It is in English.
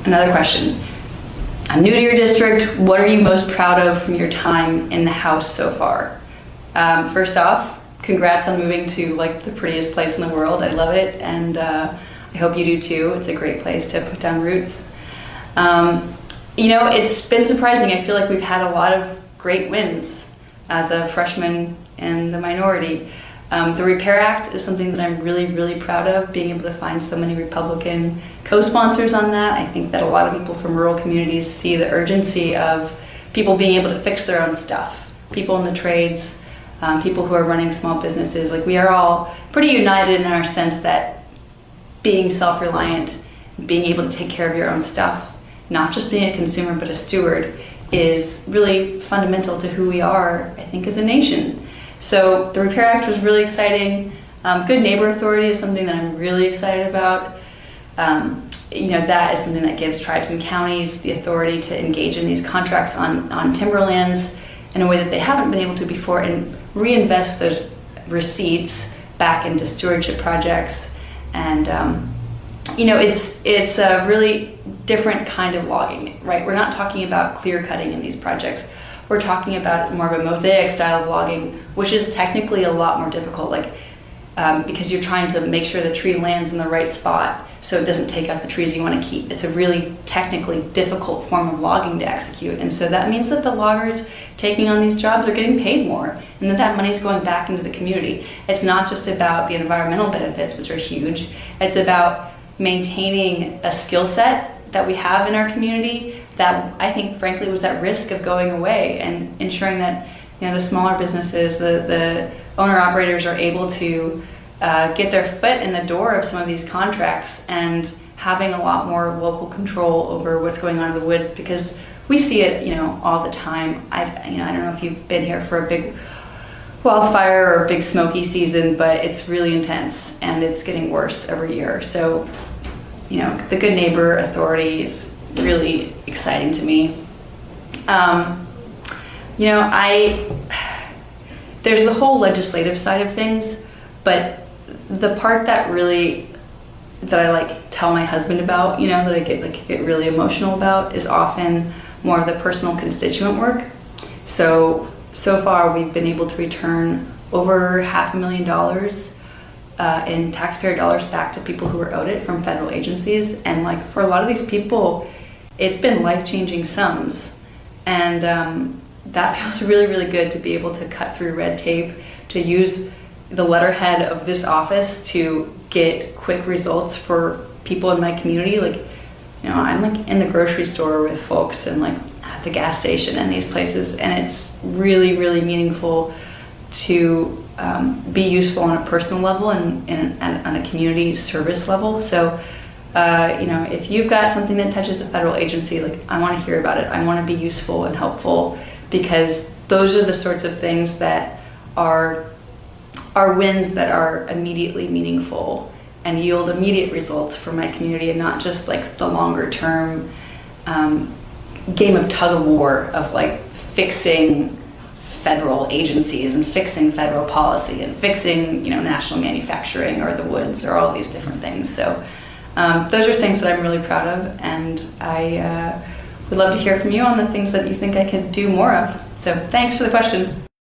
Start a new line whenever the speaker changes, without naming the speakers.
another question. I'm new to your district. What are you most proud of from your time in the House so far? First off, congrats on moving to like the prettiest place in the world. I love it, and I hope you do too. It's a great place to put down roots. It's been surprising. I feel like we've had a lot of great wins as a freshman in the minority. The Repair Act is something that I'm really, really proud of, being able to find so many Republican co-sponsors on that. I think that a lot of people from rural communities see the urgency of people being able to fix their own stuff, people in the trades, people who are running small businesses. Like, we are all pretty united in our sense that being self-reliant, being able to take care of your own stuff, not just being a consumer but a steward, is really fundamental to who we are, I think, as a nation. So the Repair Act was really exciting. Good Neighbor Authority is something that I'm really excited about. That is something that gives tribes and counties the authority to engage in these contracts on timberlands in a way that they haven't been able to before, and reinvest those receipts back into stewardship projects. And it's a really different kind of logging, right? We're not talking about clear cutting in these projects. We're talking about more of a mosaic style of logging, which is technically a lot more difficult, because you're trying to make sure the tree lands in the right spot so it doesn't take out the trees you want to keep. It's a really technically difficult form of logging to execute. And so that means that the loggers taking on these jobs are getting paid more, and that money is going back into the community. It's not just about the environmental benefits, which are huge. It's about maintaining a skill set that we have in our community that I think, frankly, was at risk of going away, and ensuring that the smaller businesses, the owner-operators are able to get their foot in the door of some of these contracts, and having a lot more local control over what's going on in the woods, because we see it all the time. I don't know if you've been here for a big wildfire or a big smoky season, but it's really intense and it's getting worse every year. So the Good Neighbor Authority is really exciting to me. There's the whole legislative side of things, but the part that I tell my husband about, that I get really emotional about, is often more of the personal constituent work. So far we've been able to return over $500,000 in taxpayer dollars back to people who were owed it from federal agencies. And for a lot of these people, it's been life-changing sums. And that feels really, really good, to be able to cut through red tape, to use the letterhead of this office to get quick results for people in my community. I'm in the grocery store with folks, and at the gas station and these places, and it's really, really meaningful to be useful on a personal level and on a community service level. So if you've got something that touches a federal agency, I want to hear about it. I want to be useful and helpful, because those are the sorts of things that are wins that are immediately meaningful and yield immediate results for my community, and not just the longer term game of tug of war of fixing federal agencies and fixing federal policy and fixing national manufacturing or the woods or all these different things. So those are things that I'm really proud of, and I would love to hear from you on the things that you think I could do more of. So thanks for the question.